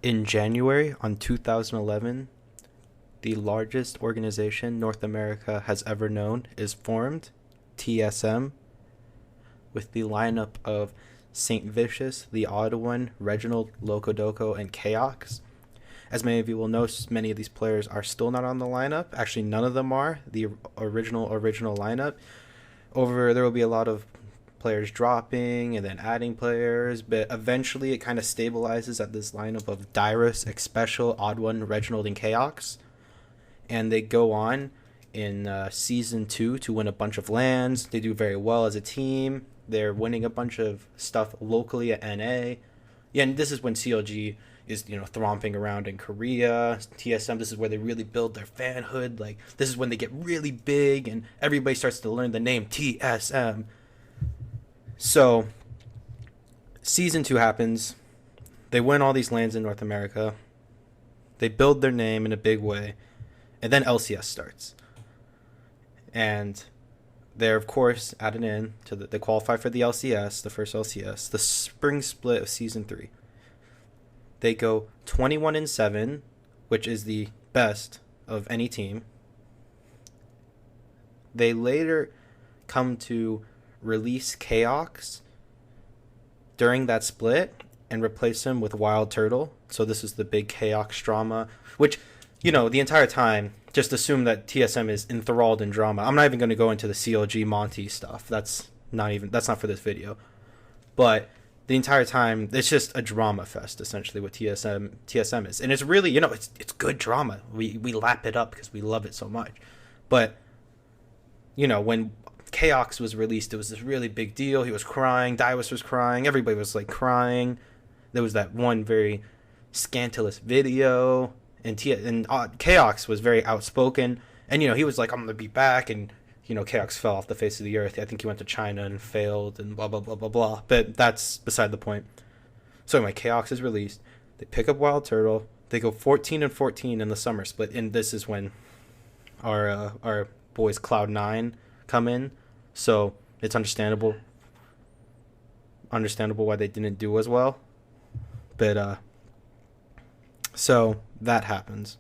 In January on 2011, the largest organization North America has ever known is formed, TSM, with the lineup of Saint Vicious, the Odd One, Reginald, Locodoco, and Chaos. As many of you will know, many of these players are still not on the lineup. Actually, none of them are the original lineup. There will be a lot of players dropping and then adding players, but eventually it kind of stabilizes at this lineup of Dyrus, Xpecial, Odd One, Reginald, and Chaos. And they go on in season 2 to win a bunch of lands. They do very well as a team. They're winning a bunch of stuff locally at NA. Yeah, and this is when CLG is, thromping around in Korea. TSM, this is where they really build their fanhood. Like, this is when they get really big and everybody starts to learn the name TSM. So, season 2 happens. They win all these lands in North America. They build their name in a big way. And then LCS starts. And they're, of course, added in to they qualify for the LCS, the first LCS, the spring split of season 3. They go 21-7, which is the best of any team. They later come to release Chaos during that split and replace him with Wild Turtle. So this is the big Chaos drama, which, the entire time, just assume that TSM is enthralled in drama. I'm not even going to go into the CLG Monty stuff. That's not for this video. But the entire time, it's just a drama fest, essentially, what TSM is. And it's really, it's good drama. We lap it up because we love it so much. But, when Chaos was released, it was this really big deal. He was crying. Dywus was crying. Everybody was, crying. There was that one very scandalous video. And Chaos was very outspoken. And, he was like, I'm going to be back. And, Chaos fell off the face of the earth. I think he went to China and failed and blah, blah, blah, blah, blah. But that's beside the point. So anyway, Chaos is released. They pick up Wild Turtle. They go 14-14 in the summer split. And this is when our boys Cloud9 come in. So it's understandable why they didn't do as well. But, so that happens.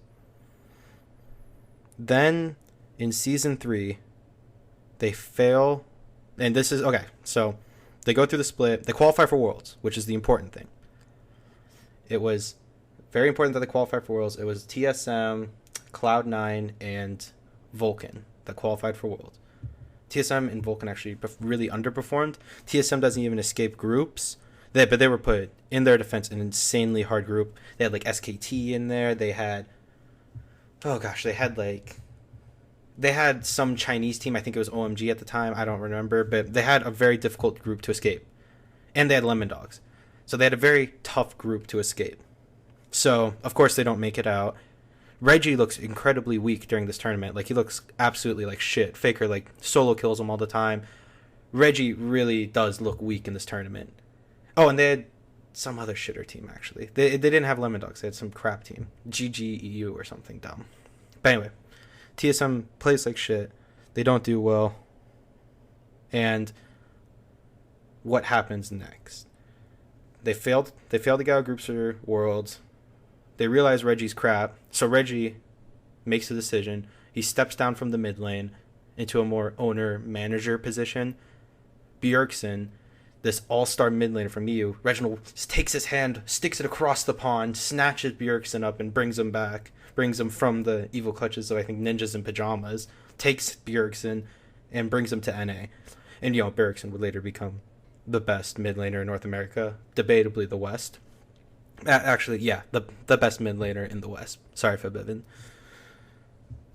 Then in season 3, they fail. And this is, okay, so they go through the split. They qualify for Worlds, which is the important thing. It was very important that they qualify for Worlds. It was TSM, Cloud9, and Vulcan that qualified for Worlds. TSM and Vulcan actually really underperformed. TSM doesn't even escape groups. But they were put, in their defense, an insanely hard group. They had, SKT in there. They had, they had some Chinese team. I think it was OMG at the time. I don't remember. But they had a very difficult group to escape. And they had Lemon Dogs. So they had a very tough group to escape. So, of course, they don't make it out. Reggie looks incredibly weak during this tournament. He looks absolutely like shit. Faker, solo kills him all the time. Reggie really does look weak in this tournament. Oh, and they had some other shitter team, actually. They didn't have Lemon Dogs. They had some crap team. GGEU or something dumb. But anyway, TSM plays like shit. They don't do well. And what happens next? They failed to get out of groups for Worlds. They realize Reggie's crap. So Reggie makes a decision. He steps down from the mid lane into a more owner-manager position. Bjergsen, this all-star mid laner from EU, Reginald takes his hand, sticks it across the pond, snatches Bjergsen up and brings him back. Brings him from the evil clutches of, I think, ninjas in pajamas. Takes Bjergsen and brings him to NA. And, Bjergsen would later become the best mid laner in North America. Debatably the West. Actually, yeah, the best mid laner in the West. Sorry for Bivin.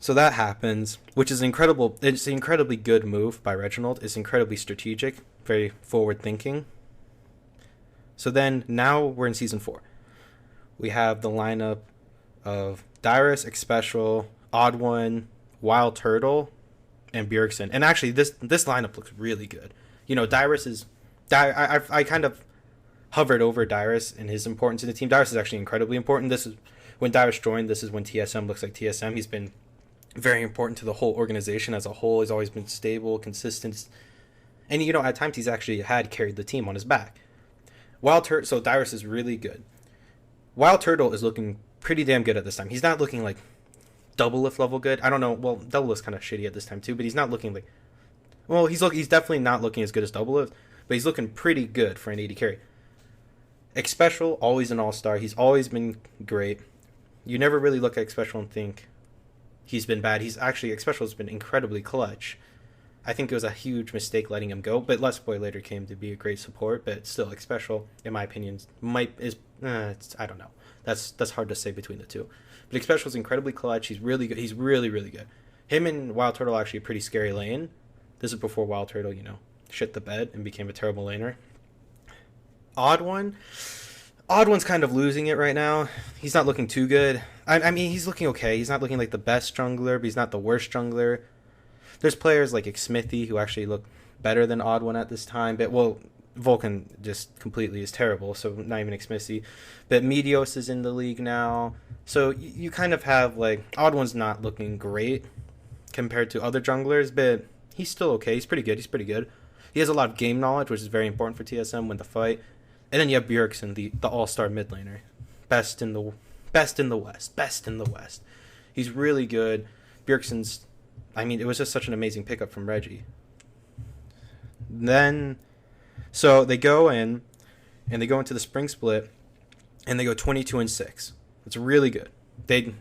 So that happens, which is incredible. It's an incredibly good move by Reginald. It's incredibly strategic, very forward-thinking. So then, now we're in Season 4. We have the lineup of Dyrus, Xpecial, Odd One, Wild Turtle, and Bjergsen. And actually, this lineup looks really good. Dyrus is... I kind of hovered over Dyrus and his importance in the team. Dyrus is actually incredibly important. This is when Dyrus joined. This is when TSM looks like TSM. He's been very important to the whole organization as a whole. He's always been stable, consistent, and at times he's actually had carried the team on his back. So Dyrus is really good. Wild Turtle is looking pretty damn good at this time. He's not looking like double lift level good. I don't know. Well, double lift's kind of shitty at this time too, but he's not looking like. Well, he's definitely not looking as good as double lift, but he's looking pretty good for an 80 carry. X-Special, always an all-star. He's always been great. You never really look at X-Special and think he's been bad. X-Special has been incredibly clutch. I think it was a huge mistake letting him go, but Let's Boy later came to be a great support, but still, X-Special, in my opinion, I don't know. That's hard to say between the two. But X-Special is incredibly clutch. He's really good. He's really, really good. Him and Wild Turtle are actually a pretty scary lane. This is before Wild Turtle, shit the bed and became a terrible laner. Odd One's kind of losing it right now. He's not looking too good. I mean, he's looking okay. He's not looking like the best jungler, but he's not the worst jungler. There's players like Xmithy who actually look better than Odd One at this time. But, well, Vulcan just completely is terrible, so not even Xmithy. But Meteos is in the league now. So you kind of have, like, Odd One's not looking great compared to other junglers, but he's still okay. He's pretty good. He has a lot of game knowledge, which is very important for TSM when to fight. And then you have Bjergsen, the all-star mid laner. Best in the West. He's really good. Bjergsen's, it was just such an amazing pickup from Reggie. Then, so they go in, and they go into the spring split, and they go 22-6. It's really good. They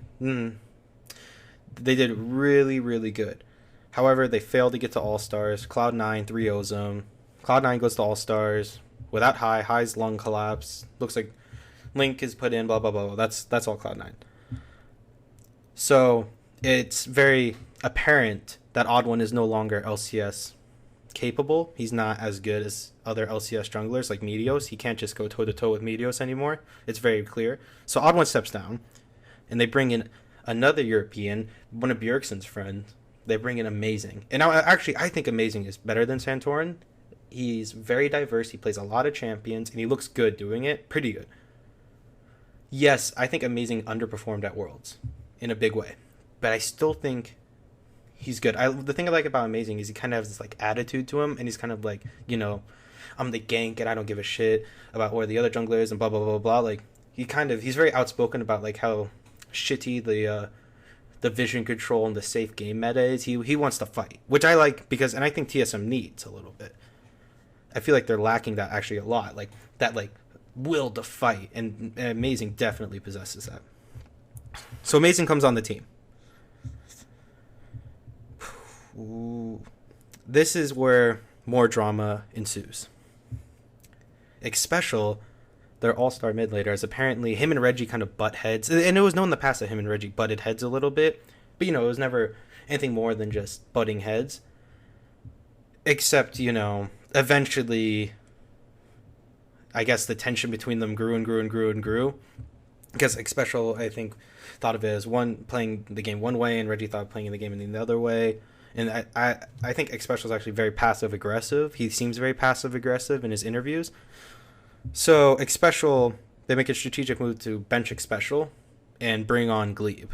did really, really good. However, they failed to get to All-Stars. Cloud9 3-0s them. Cloud9 goes to All-Stars without High. High's lung collapse. Looks like Link is put in, blah, blah, blah. That's all Cloud9. So it's very apparent that Odd One is no longer LCS capable. He's not as good as other LCS junglers like Meteos. He can't just go toe-to-toe with Meteos anymore. It's very clear. So Odd One steps down, and they bring in another European, one of Bjergsen's friends. They bring in Amazing. And now, actually, I think Amazing is better than Santorin. He's very diverse. He plays a lot of champions, and he looks good doing it. Pretty good. Yes, I think Amazing underperformed at Worlds in a big way. But I still think he's good. The thing I like about Amazing is he kind of has this like attitude to him, and he's kind of like, I'm the gank, and I don't give a shit about where the other jungler is, and blah, blah, blah, blah. Like, he's very outspoken about like how shitty the vision control and the safe game meta is. He wants to fight, which I like and I think TSM needs a little bit. I feel like they're lacking that actually a lot, like that will to fight, and Amazing definitely possesses that. So Amazing comes on the team. Ooh. This is where more drama ensues. X-Special, their all-star mid laner, is apparently him and Reggie kind of butt heads, and it was known in the past that him and Reggie butted heads a little bit, but it was never anything more than just butting heads. Except, eventually, I guess the tension between them grew. Because X-Special, I think, thought of it as one playing the game one way, and Reggie thought playing the game in the other way. And I think X-Special is actually very passive-aggressive. He seems very passive-aggressive in his interviews. So X-Special, they make a strategic move to bench X-Special and bring on Glebe.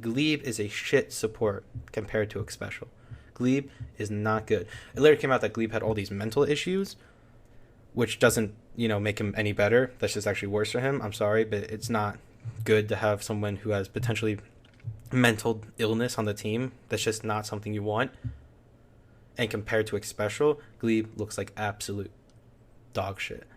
Glebe is a shit support compared to X-Special. Glebe is not good. It later came out that Glebe had all these mental issues, which doesn't, make him any better. That's just actually worse for him. I'm sorry, but it's not good to have someone who has potentially mental illness on the team. That's just not something you want. And compared to X-Special, Glebe looks like absolute dog shit.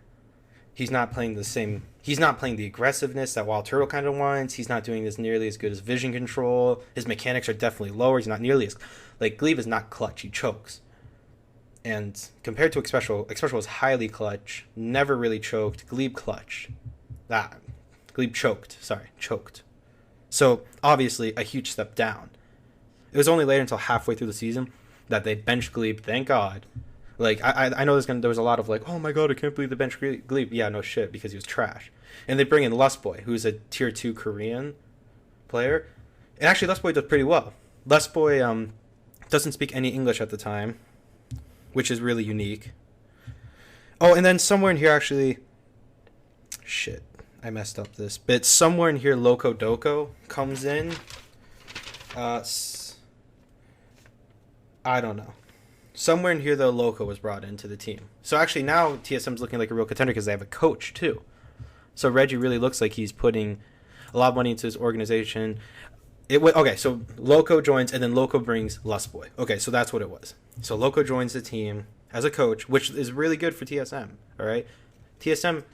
He's not playing the aggressiveness that Wild Turtle kind of wants. He's not doing this nearly as good as vision control. His mechanics are definitely lower. He's not nearly as Glebe is not clutch. He chokes. And compared to X-Special was highly clutch, never really choked. Glebe clutch. Glebe choked. So obviously a huge step down. It was only later until halfway through the season that they benched Glebe. Thank God. I know there was a lot of oh my God, I can't believe they benched Glebe. Yeah, no shit, because he was trash. And they bring in Lustboy, who's a tier 2 Korean player. And actually, Lustboy does pretty well. Lustboy doesn't speak any English at the time, which is really unique. Oh, and then somewhere in here, actually... Shit, I messed up this. But somewhere in here, Loco Doco comes in. I don't know. Somewhere in here, though, Loco was brought into the team. So actually now TSM's looking like a real contender because they have a coach, too. So Reggie really looks like he's putting a lot of money into his organization. Okay, so Loco joins, and then Loco brings Lustboy. Okay, so that's what it was. So Loco joins the team as a coach, which is really good for TSM. All right, TSM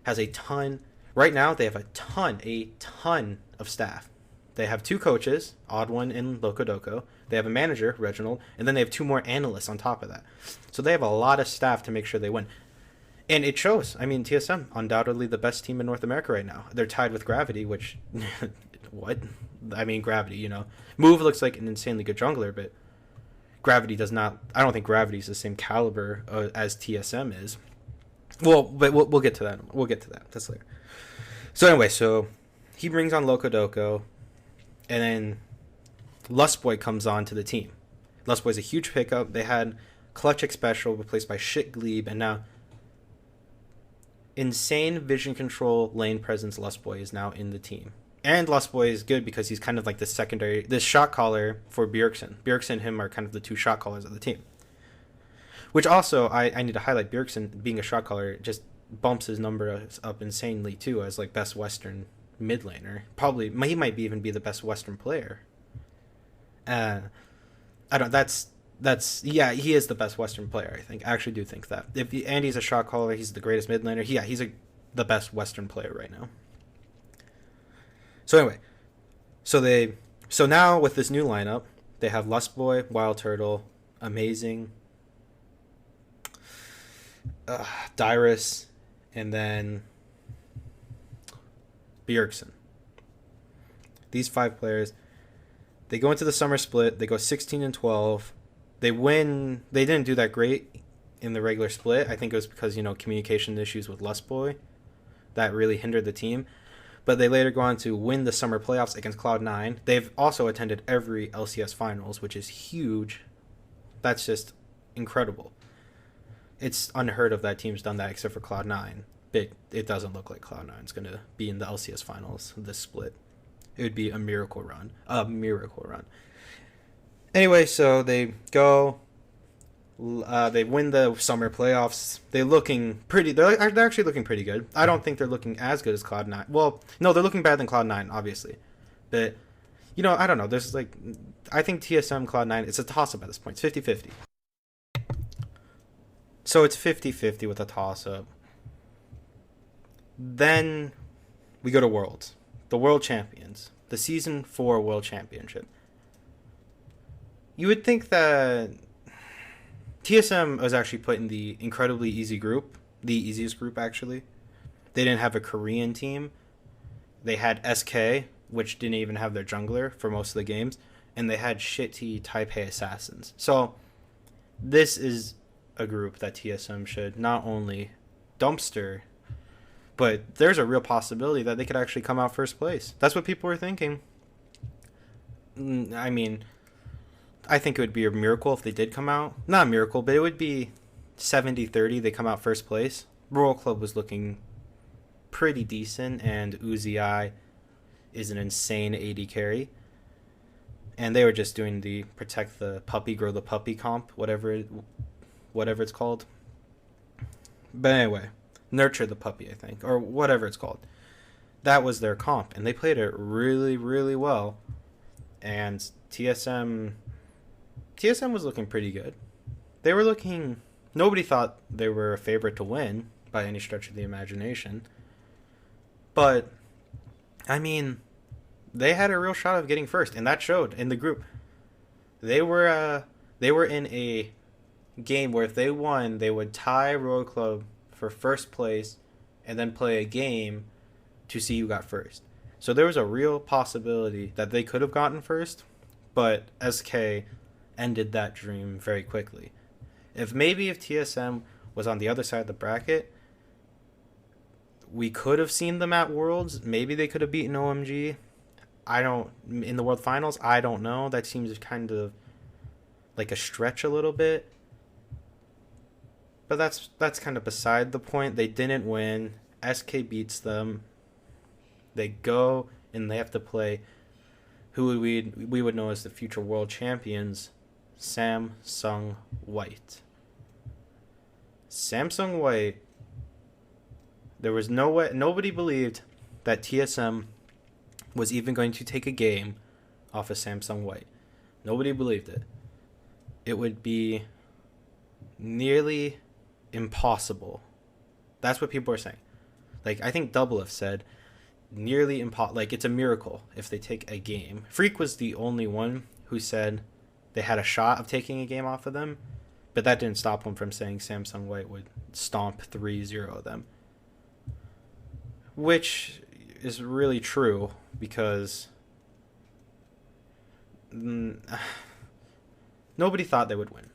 has a ton. Right now, they have a ton of staff. They have 2 coaches, Odd One and Loco Doco. They have a manager, Reginald, and then they have 2 more analysts on top of that. So they have a lot of staff to make sure they win. And it shows. I mean, TSM, undoubtedly the best team in North America right now. They're tied with Gravity, which, what? I mean, Gravity, you know. Move looks like an insanely good jungler, but Gravity does not. I don't think Gravity's the same caliber as TSM is. Well, but we'll get to that. We'll get to that. That's later. So anyway, so he brings on Loco Doco, and then Lustboy comes on to the team. Lustboy's a huge pickup. They had Clutch Special replaced by Shit Glebe, and now insane vision control lane presence Lustboy is now in the team. And Lustboy is good because he's kind of like this shot caller for Bjergsen. Bjergsen and him are kind of the 2 shot callers of the team. Which also, I need to highlight, Bjergsen being a shot caller just bumps his number up insanely too as like best Western mid laner. Probably, he might even be the best Western player. I don't, yeah, he is the best Western player, I think. I actually do think that. If Andy's a shot caller, he's the greatest mid laner. Yeah, he's the best Western player right now. So anyway, so now with this new lineup, they have Lustboy, Wild Turtle, Amazing, Dyrus, and then Bjergsen. These 5 players, they go into the summer split. They go 16-12. They win. They didn't do that great in the regular split. I think it was because, communication issues with Lustboy that really hindered the team. But they later go on to win the summer playoffs against Cloud9. They've also attended every LCS finals, which is huge. That's just incredible. It's unheard of that team's done that except for Cloud9. But it doesn't look like Cloud9 is going to be in the LCS finals this split. It would be a miracle run. Anyway, so they go. They win the summer playoffs. They're looking pretty. They're actually looking pretty good. I don't think they're looking as good as Cloud9. Well, no, they're looking better than Cloud9, obviously. But, I don't know. There's I think TSM, Cloud9, it's a toss-up at this point. It's 50-50. So it's 50-50 with a toss-up. Then we go to Worlds. The World Champions. The Season 4 World Championship. You would think that TSM was actually put in the incredibly easy group. The easiest group, actually. They didn't have a Korean team. They had SK, which didn't even have their jungler for most of the games. And they had shitty Taipei Assassins. So, this is a group that TSM should not only dumpster, but there's a real possibility that they could actually come out first place. That's what people were thinking. I mean, I think it would be a miracle if they did come out. Not a miracle, but it would be 70-30. They come out first place. Royal Club was looking pretty decent, and Uzi is an insane AD carry. And they were just doing the protect the puppy, grow the puppy comp, whatever it's called. But anyway, nurture the puppy, I think, or whatever it's called. That was their comp, and they played it really, really well. And TSM was looking pretty good. They were looking. Nobody thought they were a favorite to win by any stretch of the imagination. But, I mean, they had a real shot of getting first, and that showed in the group. They were in a game where if they won, they would tie Royal Club for first place and then play a game to see who got first. So there was a real possibility that they could have gotten first, but SK ended that dream very quickly. If TSM was on the other side of the bracket, we could have seen them at Worlds. Maybe they could have beaten OMG. In the World Finals, I don't know. That seems kind of like a stretch a little bit. But that's kind of beside the point. They didn't win. SK beats them. They go and they have to play who we would know as the future world champions, Samsung White. Samsung White There was no way, nobody believed that TSM was even going to take a game off of Samsung White. Nobody believed it. It would be nearly impossible. That's what people are saying. Like, I think Doublelift said nearly impossible. Like, it's a miracle if they take a game. Freak was the only one who said they had a shot of taking a game off of them, but that didn't stop him from saying Samsung White would stomp 3-0 them. Which is really true because nobody thought they would win.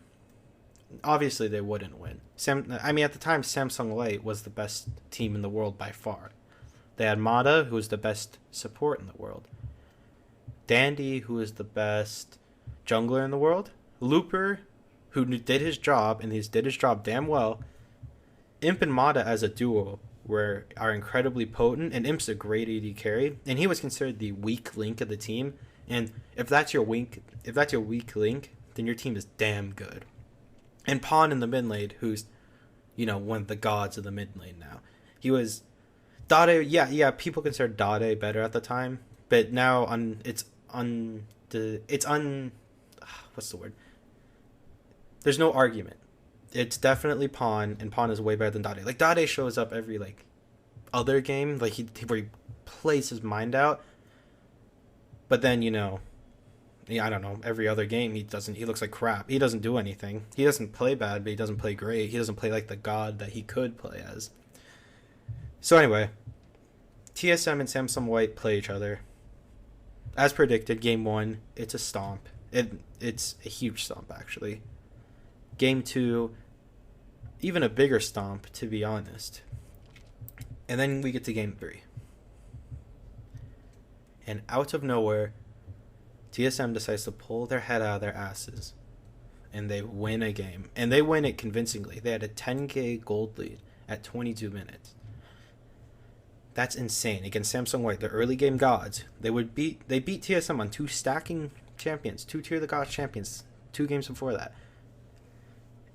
Obviously, they wouldn't win. At the time, Samsung Light was the best team in the world by far. They had Mata, who was the best support in the world. Dandy, who was the best jungler in the world. Looper, who did his job, and he did his job damn well. Imp and Mata as a duo are incredibly potent, and Imp's a great AD carry, and he was considered the weak link of the team. And if that's your weak link, then your team is damn good. And Pawn in the mid lane, who's, one of the gods of the mid lane now. He was Dade. Yeah. People considered Dade better at the time, but now what's the word? There's no argument. It's definitely Pawn, and Pawn is way better than Dade. Like, Dade shows up every other game, where he plays his mind out. But then I don't know. Every other game, he looks like crap. He doesn't do anything. He doesn't play bad, but he doesn't play great. He doesn't play like the god that he could play as. So anyway, TSM and Samsung White play each other. As predicted, game 1, it's a stomp. It's a huge stomp, actually. Game 2, even a bigger stomp, to be honest. And then we get to game 3. And out of nowhere, TSM decides to pull their head out of their asses, and they win a game. And they win it convincingly. They had a 10k gold lead at 22 minutes. That's insane. Against Samsung White, the early game gods, they beat TSM on 2 stacking champions, 2 Tier of the Gods champions, 2 games before that.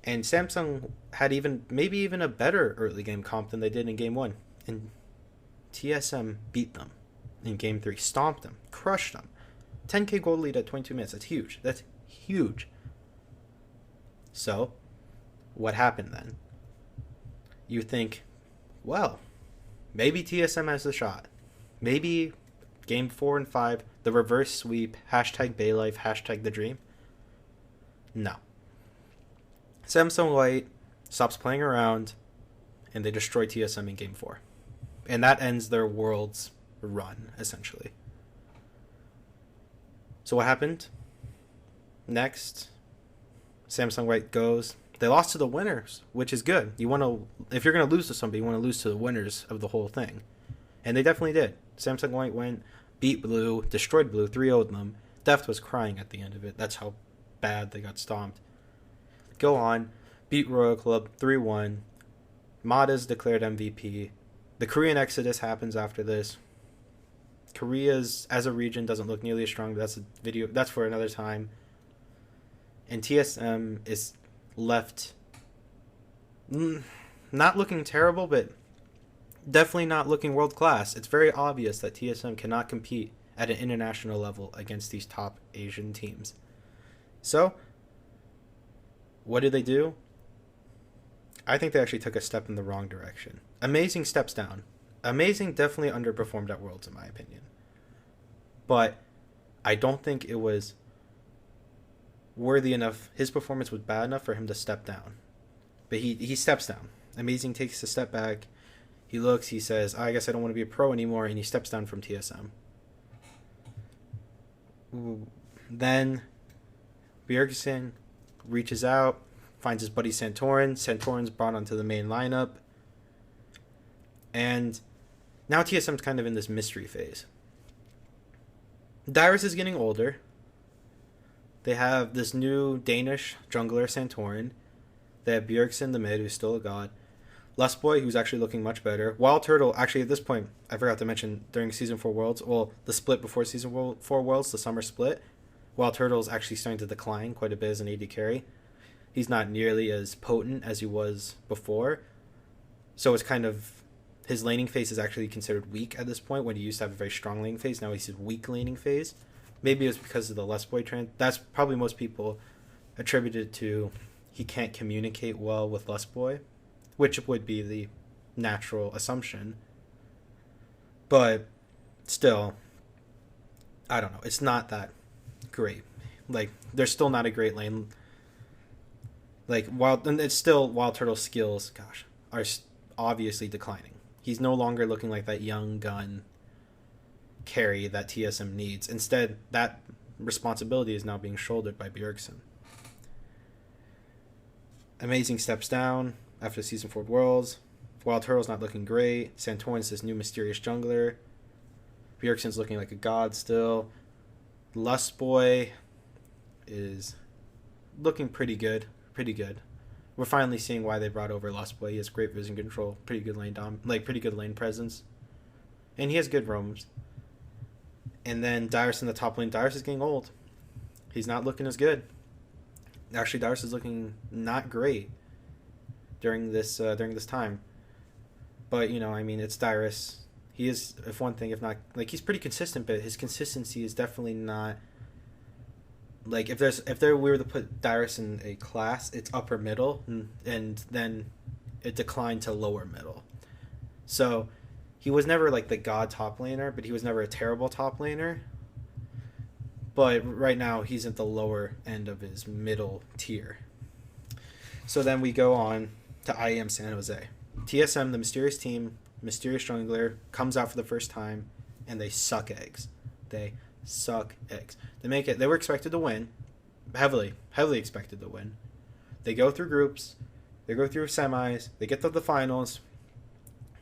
And Samsung had maybe even a better early game comp than they did in game 1. And TSM beat them in game 3, stomped them, crushed them. 10k gold lead at 22 minutes. That's huge. That's huge. So, what happened then? You think, well, maybe TSM has the shot. Maybe game 4 and 5, the reverse sweep, #Baylife, #the dream. No. Samsung Light stops playing around, and they destroy TSM in game 4. And that ends their world's run, essentially. So what happened? Next, Samsung White goes. They lost to the winners, which is good. If you're going to lose to somebody, you want to lose to the winners of the whole thing. And they definitely did. Samsung White went, beat Blue, destroyed Blue, 3-0'd them. Deft was crying at the end of it. That's how bad they got stomped. Go on, beat Royal Club, 3-1. Mata's declared MVP. The Korean exodus happens after this. Korea's, as a region, doesn't look nearly as strong. That's for another time. And TSM is left not looking terrible, but definitely not looking world class. It's very obvious that TSM cannot compete at an international level against these top Asian teams. So, what did they do? I think they actually took a step in the wrong direction. Amazing steps down. Amazing definitely underperformed at Worlds, in my opinion. But I don't think it was worthy enough. His performance was bad enough for him to step down. But he steps down. Amazing takes a step back. He looks, he says, I guess I don't want to be a pro anymore, and he steps down from TSM. Then Bjergsen reaches out, finds his buddy Santorin. Santorin's brought onto the main lineup. And now TSM's kind of in this mystery phase. Dyrus is getting older. They have this new Danish jungler, Santorin. They have Bjergsen, the mid, who's still a god. Lustboy, who's actually looking much better. Wild Turtle, actually at this point, I forgot to mention, during Season 4 Worlds, well, the split before Season 4 Worlds, the summer split, Wild Turtle's actually starting to decline quite a bit as an AD carry. He's not nearly as potent as he was before. So it's kind of His laning phase is actually considered weak at this point when he used to have a very strong laning phase. Now he's a weak laning phase. Maybe it's because of the Lust Boy trend. That's probably most people attributed to he can't communicate well with Lust Boy, which would be the natural assumption. But still, I don't know. It's not that great. Like, there's still not a great lane. Like, and it's still Wild Turtle's skills, gosh, are obviously declining. He's no longer looking like that young gun carry that TSM needs. Instead, that responsibility is now being shouldered by Bjergsen. Amazing steps down after Season 4 Worlds. Wild Turtle's not looking great. Santorin's this new mysterious jungler. Bjergsen's looking like a god still. Lust Boy is looking pretty good. Pretty good. We're finally seeing why they brought over Lust Boy. He has great vision control, pretty good pretty good lane presence, and he has good roams. And then Dyrus in the top lane. Dyrus is getting old. He's not looking as good. Actually, Dyrus is looking not great during this time. But I mean, it's Dyrus. He is, if one thing, if not, like, he's pretty consistent, but his consistency is definitely not. Like, if we were to put Dyrus in a class, it's upper middle, and then it declined to lower middle. So he was never like the god top laner, but he was never a terrible top laner. But right now he's at the lower end of his middle tier. So then we go on to IEM San Jose. TSM, the mysterious team, mysterious jungler, comes out for the first time, and they suck eggs. They suck eggs. They were expected to win, heavily expected to win. They go through groups, they go through semis, they get to the finals.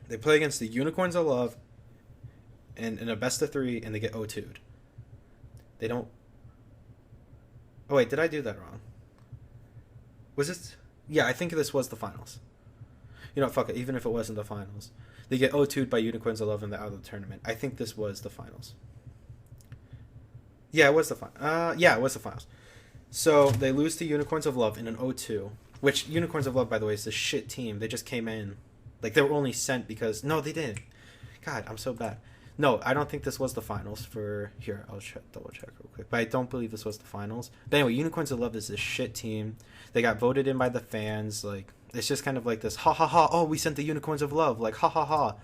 They play against the Unicorns of Love, and in a best of 3, and they get O2'd. They don't. Oh wait, did I do that wrong? Was this? Yeah, I think this was the finals. Fuck it. Even if it wasn't the finals, they get O2'd by Unicorns of Love and they're out of the tournament. I think this was the finals. Yeah, it was the it was the finals. So they lose to Unicorns of Love in an O2, which Unicorns of Love, by the way, is a shit team. They just came in, like, they were only sent because no, they didn't. God, I'm so bad. No, I don't think this was the finals for here. I'll double check real quick, but I don't believe this was the finals. But anyway, Unicorns of Love is this shit team. They got voted in by the fans. Like, it's just kind of like this ha ha ha. Oh, we sent the Unicorns of Love. Like, ha ha ha.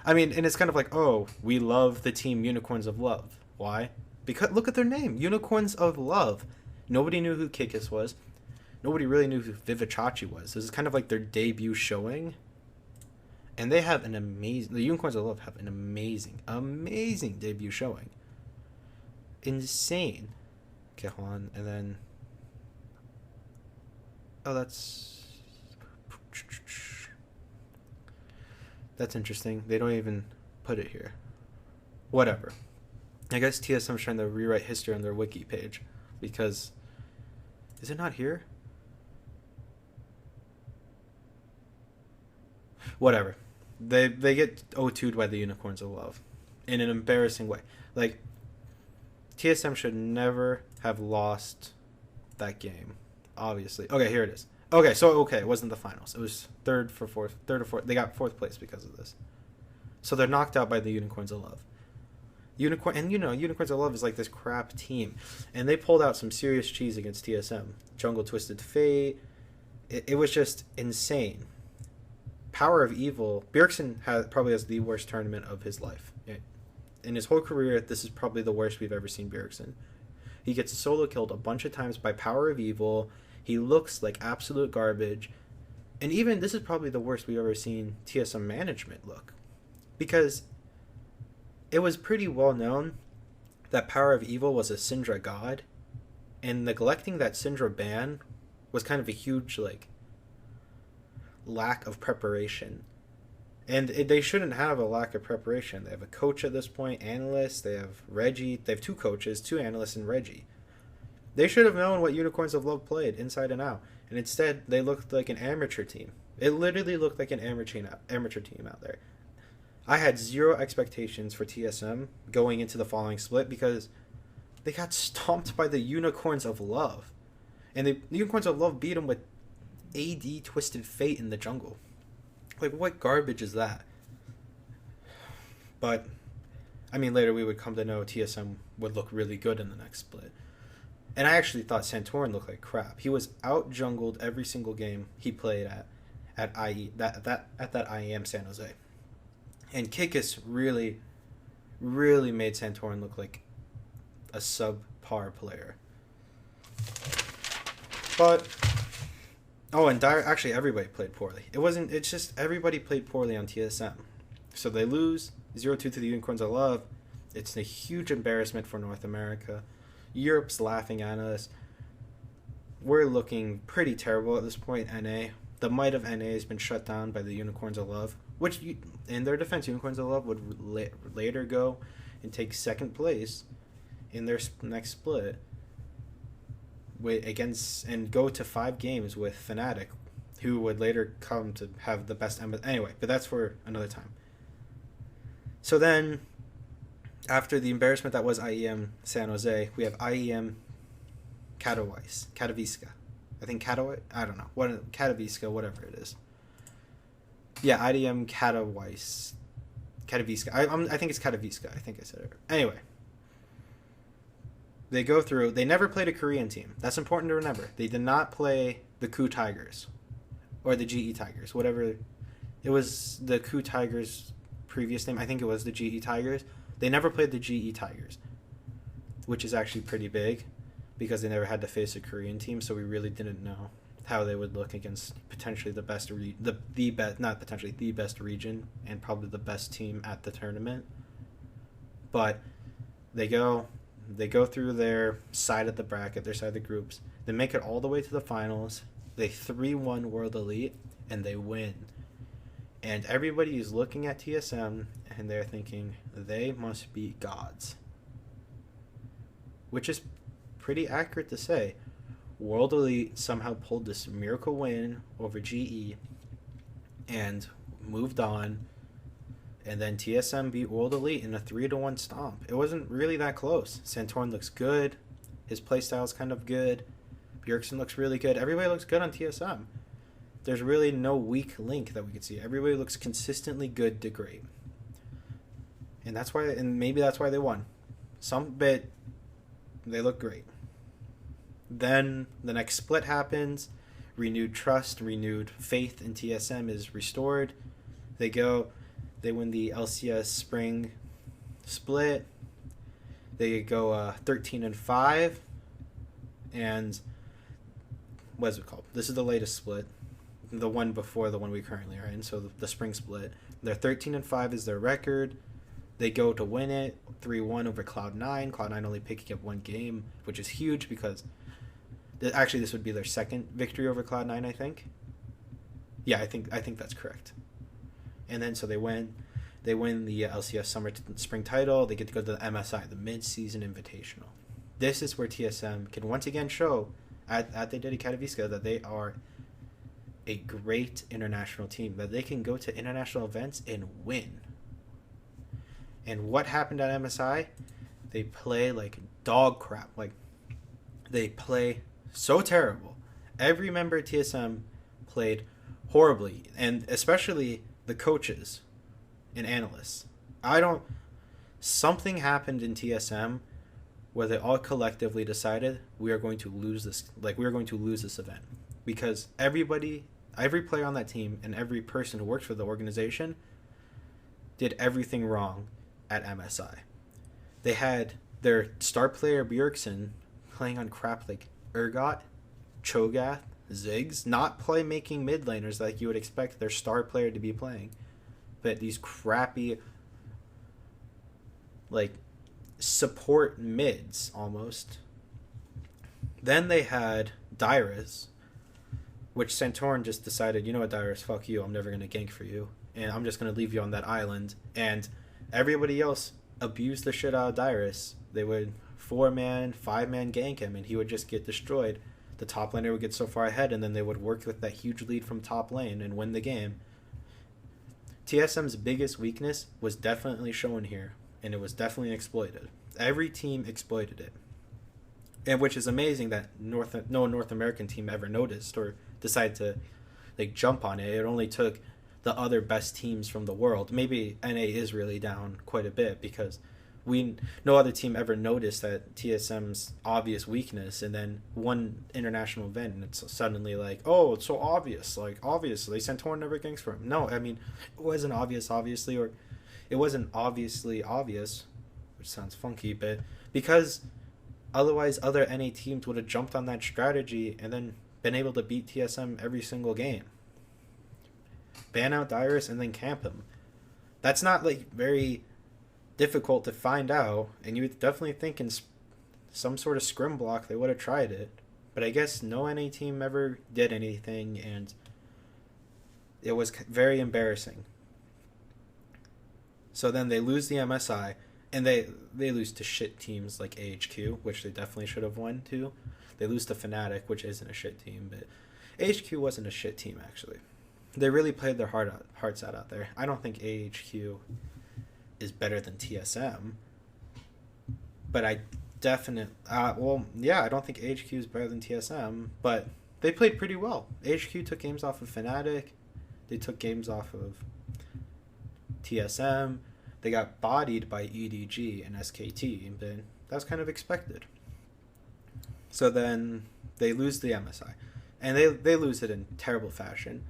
I mean, and it's kind of like, oh, we love the team Unicorns of Love. Why? Because look at their name, Unicorns of Love. Nobody knew who Kikis was. Nobody really knew who Vivichachi was. This is kind of like their debut showing. And they have the Unicorns of Love have an amazing debut showing. Insane. Okay, hold on. And then, that's interesting. They don't even put it here. Whatever. I guess TSM's trying to rewrite history on their wiki page, because is it not here? Whatever. They get O2'd by the Unicorns of Love in an embarrassing way. Like, TSM should never have lost that game, obviously. Okay, here it is. Okay, it wasn't the finals. It was third or fourth. They got 4th place because of this. So they're knocked out by the Unicorns of Love. Unicorns of Love is like this crap team, and they pulled out some serious cheese against TSM. Jungle Twisted Fate. It was just insane. Power of Evil. Bjergsen probably has the worst tournament of his life. In his whole career, this is probably the worst we've ever seen Bjergsen. He gets solo killed a bunch of times by Power of Evil. He looks like absolute garbage. And even this is probably the worst we've ever seen TSM management look. Because it was pretty well known that Power of Evil was a Syndra god. And neglecting that Syndra ban was kind of a huge, lack of preparation. And they shouldn't have a lack of preparation. They have a coach at this point, analysts, they have Reggie. They have 2 coaches, 2 analysts, and Reggie. They should have known what Unicorns of Love played inside and out. And instead, they looked like an amateur team. It literally looked like an amateur team out there. I had 0 expectations for TSM going into the following split because they got stomped by the Unicorns of Love. And the Unicorns of Love beat them with AD Twisted Fate in the jungle. Like, what garbage is that? But, I mean, later we would come to know TSM would look really good in the next split. And I actually thought Santorin looked like crap. He was out jungled every single game he played at that IEM San Jose. And Kikis really, really made Santorin look like a subpar player. But and actually everybody played poorly. It's just everybody played poorly on TSM. So they lose 0-2 to the Unicorns of Love. It's a huge embarrassment for North America. Europe's laughing at us. We're looking pretty terrible at this point, NA. The might of NA has been shut down by the Unicorns of Love, which, in their defense, Unicorns of Love would later go and take second place in their next split and go to 5 games with Fnatic, who would later come to have the best anyway, but that's for another time. So then, after the embarrassment that was IEM San Jose, we have IEM Katowice. I think Katowice? I don't know. Katowice, whatever it is. Yeah, IEM Katowice. Katowice. I think it's Katowice. I think I said it. Anyway. They go through. They never played a Korean team. That's important to remember. They did not play the Ku Tigers. Or the GE Tigers. Whatever. It was the Ku Tigers' previous name. I think it was the GE Tigers. They never played the GE Tigers, which is actually pretty big because they never had to face a Korean team, so we really didn't know how they would look against potentially the best the best region and probably the best team at the tournament. But they go through their side of the bracket, their side of the groups. They make it all the way to the finals. They 3-1 World Elite and they win. And everybody is looking at TSM and they're thinking they must be gods. Which is pretty accurate to say. World Elite somehow pulled this miracle win over GE and moved on. And then TSM beat World Elite in a 3-1 stomp. It wasn't really that close. Santorin looks good. His playstyle is kind of good. Bjergsen looks really good. Everybody looks good on TSM. There's really no weak link that we could see. Everybody looks consistently good to great. And maybe that's why they won. They look great. Then the next split happens. Renewed trust, renewed faith in TSM is restored. They win the LCS spring split. They go 13-5. And what is it called? This is the latest split. The one before the one we currently are in, so the spring split. They're 13-5 is their record. They go to win it 3-1 over Cloud9. Cloud9 only picking up 1 game, which is huge because actually this would be their second victory over Cloud9, I think. Yeah, I think that's correct. And then so they win the LCS spring title. They get to go to the MSI, the mid-season invitational. This is where TSM can once again show at they did at Katowice that they are a great international team, that they can go to international events and win. And what happened at MSI? They play like dog crap. Like, they play so terrible. Every member of TSM played horribly, and especially the coaches and analysts. Something happened in TSM where they all collectively decided we are going to lose this event. Because every player on that team and every person who works for the organization did everything wrong at MSI. They had their star player Bjergsen playing on crap like Urgot, Cho'Gath, Ziggs, not playmaking mid laners like you would expect their star player to be playing, but these crappy like support mids almost. Then they had Dyrus, which Santorin just decided, you know what, Dyrus, fuck you, I'm never going to gank for you, and I'm just going to leave you on that island. And everybody else abused the shit out of Dyrus. They would 4-man, 5-man gank him, and he would just get destroyed. The top laner would get so far ahead, and then they would work with that huge lead from top lane and win the game. TSM's biggest weakness was definitely shown here, and it was definitely exploited. Every team exploited it. And which is amazing that no North American team ever noticed or decided to jump on it. It only took the other best teams from the world. Maybe NA is really down quite a bit because no other team ever noticed that TSM's obvious weakness, and then one international event and it's suddenly like, oh, it's so obvious, like obviously Santorin never ganks for him. No, I mean, it wasn't obvious obviously, or it wasn't obviously obvious, which sounds funky, but because otherwise other NA teams would have jumped on that strategy and then been able to beat TSM every single game. Ban out Dyrus and then camp him. That's not like very difficult to find out, and you would definitely think in some sort of scrim block they would have tried it, but I guess no NA team ever did anything, and it was very embarrassing. So then they lose the MSI, and they lose to shit teams like AHQ, which they definitely should have won to. They lose to Fnatic, which isn't a shit team, but AHQ wasn't a shit team actually. They really played their hearts out there. I don't think AHQ is better than TSM, but I definitely I don't think AHQ is better than TSM, but they played pretty well. AHQ took games off of Fnatic, they took games off of TSM, they got bodied by EDG and SKT, but that's kind of expected. So then they lose the MSI, and they lose it in terrible fashion.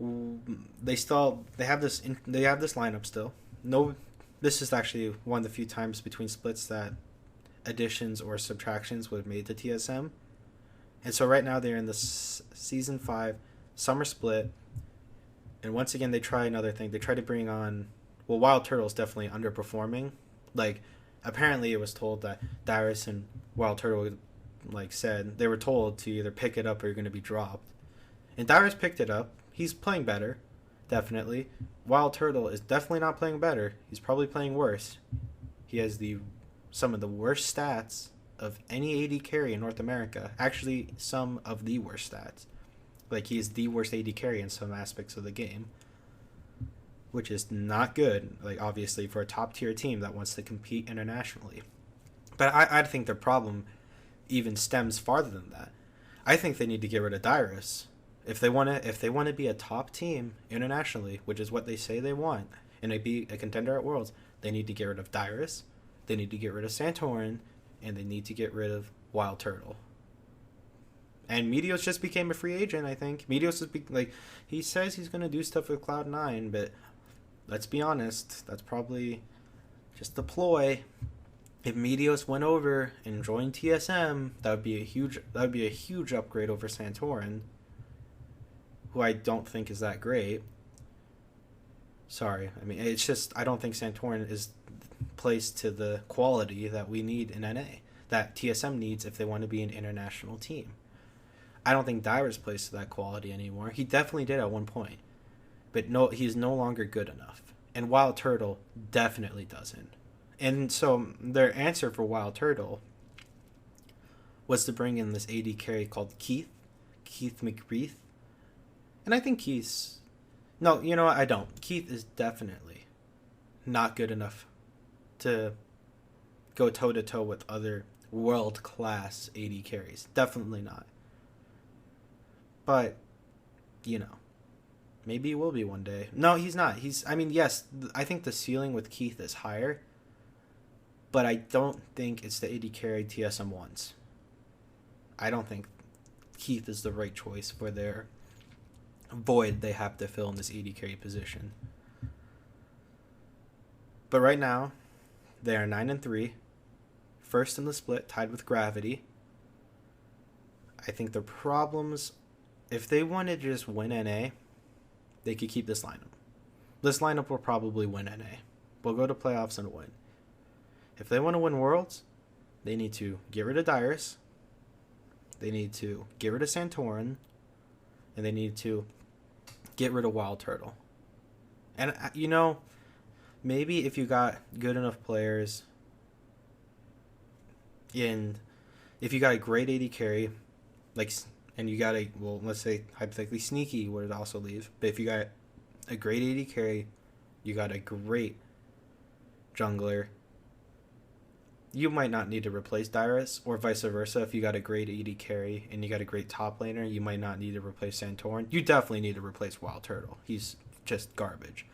They have this lineup still. No, this is actually one of the few times between splits that additions or subtractions were made to TSM, and so right now they're in the season 5 summer split, and once again they try another thing. They try to bring on, well, Wild Turtle's definitely underperforming. Like, apparently it was told that Dyrus and Wild Turtle, like, said they were told to either pick it up or you're going to be dropped, and Dyrus picked it up. He's playing better, definitely. Wild Turtle is definitely not playing better. He's probably playing worse. He has some of the worst stats of any AD carry in North America. Actually, some of the worst stats. Like, he is the worst AD carry in some aspects of the game, which is not good, like, obviously, for a top-tier team that wants to compete internationally. But I think their problem even stems farther than that. I think they need to get rid of Dyrus. If they want to be a top team internationally, which is what they say they want, and they be a contender at Worlds, they need to get rid of Dyrus, they need to get rid of Santorin, and they need to get rid of Wild Turtle. And Meteos just became a free agent, I think. Meteos is he says he's going to do stuff with Cloud9, but let's be honest, that's probably just a ploy. If Meteos went over and joined TSM, that would be a huge upgrade over Santorin, who I don't think is that great. Sorry. I mean, it's just, I don't think Santorin is placed to the quality that we need in NA, that TSM needs if they want to be an international team. I don't think Dyrus plays to that quality anymore. He definitely did at one point, but no, he's no longer good enough. And Wild Turtle definitely doesn't. And so their answer for Wild Turtle was to bring in this AD carry called Keith McGreeth. And I think no, you know what? I don't. Keith is definitely not good enough to go toe-to-toe with other world-class AD carries. Definitely not. But, maybe he will be one day. No, he's not. Yes, I think the ceiling with Keith is higher, but I don't think it's the AD carry TSM wants. I don't think Keith is the right choice for their void they have to fill in this AD carry position. But right now, they are 9-3, first in the split, tied with Gravity. I think their problems, if they wanted to just win NA, they could keep this lineup. This lineup will probably win NA. We'll go to playoffs and win. If they want to win Worlds, they need to get rid of Dyrus, they need to get rid of Santorin, and they need to get rid of Wild Turtle. And, maybe if you got good enough players if you got a great AD carry, and you got let's say hypothetically Sneaky would also leave, but if you got a great AD carry, you got a great jungler, You might not need to replace Dyrus, or vice versa. If you got a great AD carry and you got a great top laner, you might not need to replace Santorin. You definitely need to replace Wild Turtle. He's just garbage.